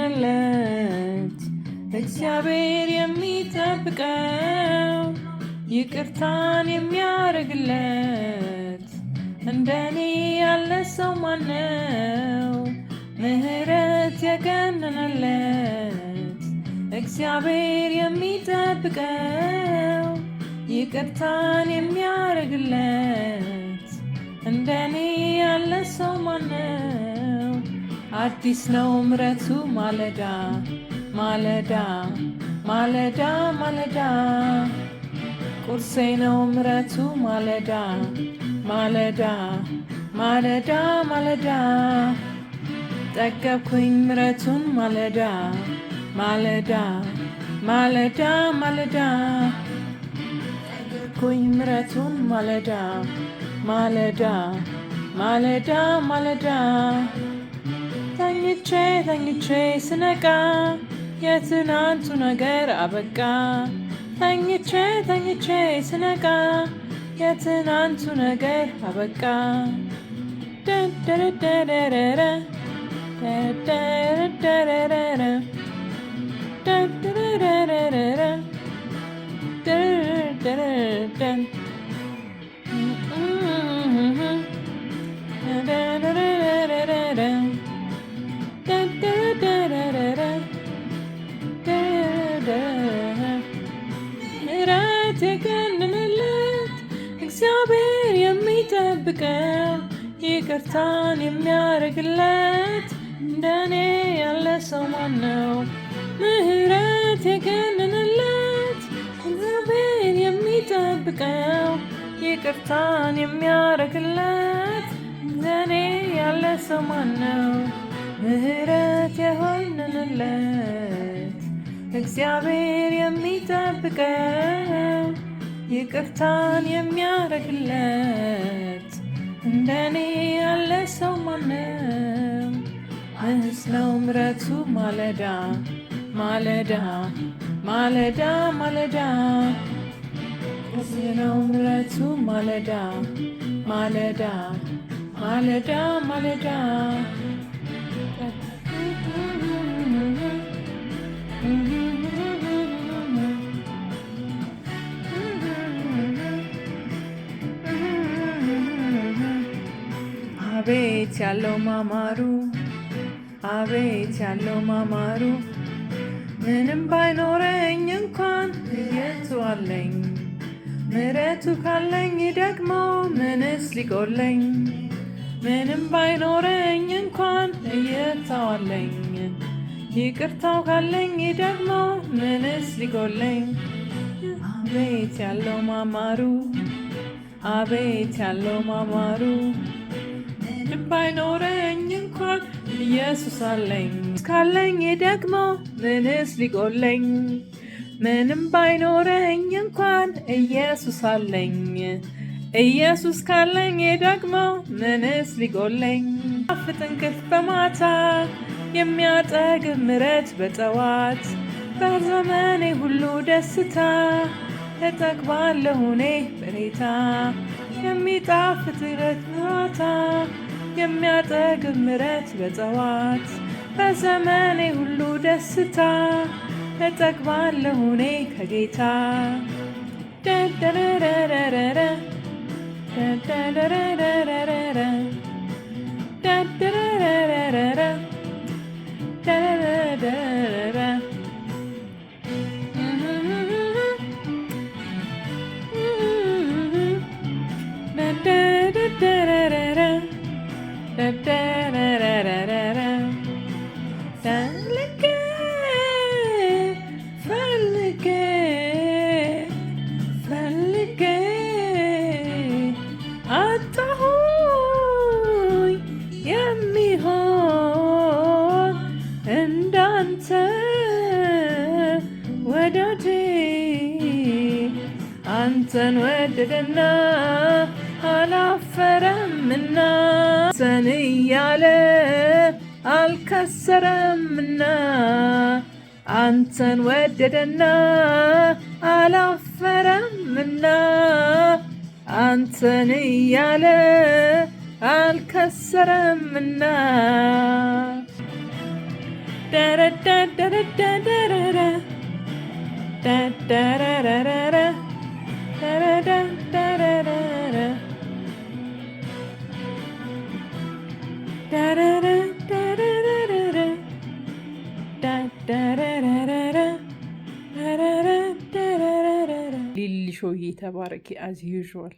የገነነለት እግዚአብሔር የሚጠብቀው ይቅርታን የሚያደርግለት እንደኔ ያለ ሰው ማነው? ምሕረት የገነነለት እግዚአብሔር የሚጠብቀው ይቅርታን የሚያደርግለት እንደኔ ያለ ሰው ማነው? አዲስ ነው ምሕረቱ ማለዳ ማለዳ ማለዳ ማለዳ ቁርሴ ነው ምሕረቱ ማለዳ ማለዳ ማለዳ ማለዳ ጠገብኩኝ ምሕረቱን ማለዳ ማለዳ ማለዳ ማለዳ ጠገብኩኝ ምሕረቱን ማለዳ ማለዳ ማለዳ ማለዳ ተኝቼ ተኝቼ ስነቃ የትናንቱ ነገር አበቃ። ተኝቼ ተኝቼ ስነቃ የትናንቱ ነገር አበቃ። ደረደረደረረ ደረደረደረረ ደረደረደረረ ደረደረደ ምሕረት የገነነለት እግዚአብሔር የሚጠብቀው ይቅርታን የሚያደርግለት እንደኔ ያለ ሰው ማነው? ምሕረት የገነነለት እግዚአብሔር የሚጠብቀው ይቅርታን የሚያደርግለት እንደኔ ያለ ሰው ማነው? ምሕረት የሆነለት እግዚአብሔር የሚጠብቀው ይቅርታን የሚያደርግለት እንደኔ ያለ ሰው ማነው? ምንስ ነው ምሕረቱ ማለዳ ማለዳ ማለዳ ማለዳ ምንስ ነው ምሕረቱ ማለዳ ማለዳ ማለዳ ማለዳ አቤት ያለው ማማሩ አቤት ያለው ማማሩ ምንም ባይኖረኝ እንኳን ምሕረቱ አለኝ። ምሕረቱ ካለኝ ደግሞ ምንስ ሊጎለኝ? ምንም ባይኖረኝ እንኳን እይታው አለኝ። ይቅርታው ካለኝ ደግሞ ምንስ ሊጎለኝ? አቤት ያለው ማማሩ አቤት ያለው ማማሩ ምንም ባይኖረኝ እንኳን ኢየሱስ አለኝ። ካለኝ ደግሞ ምንስ ሊጎለኝ? ምንም ባይኖረኝ እንኳን ኢየሱስ አለኝ። ኢየሱስ ካለኝ ደግሞ ምንስ ሊጎለኝ? ጣፍጥ እንቅልፍ በማታ የሚያጠግብ ምሕረት በጠዋት በዘመኔ ሁሉ ደስታ እጠግባለሁ እኔ በሬታ የሚጣፍጥ ምሕረት በማታ የሚያጠግብ ምሕረት በጠዋት በዘመኔ ሁሉ ደስታ እጠግባለሁ እኔ ከጌታ ደረረረረረ ደረረረረረ ደረረረረረ ደረረረረረ ደረረረረ ደረረረረ አንተን ወደደና አላፈረምና አንተን እያለ አልከሰረምና አንተን ወደደና አላፈረምና አንተን እያለ አልከሰረምና ደረደረደረደረ ደረደረደረ ደረደረደረ ሊሊ ሾዬ ተባረኪ አዝ ዩዥዋል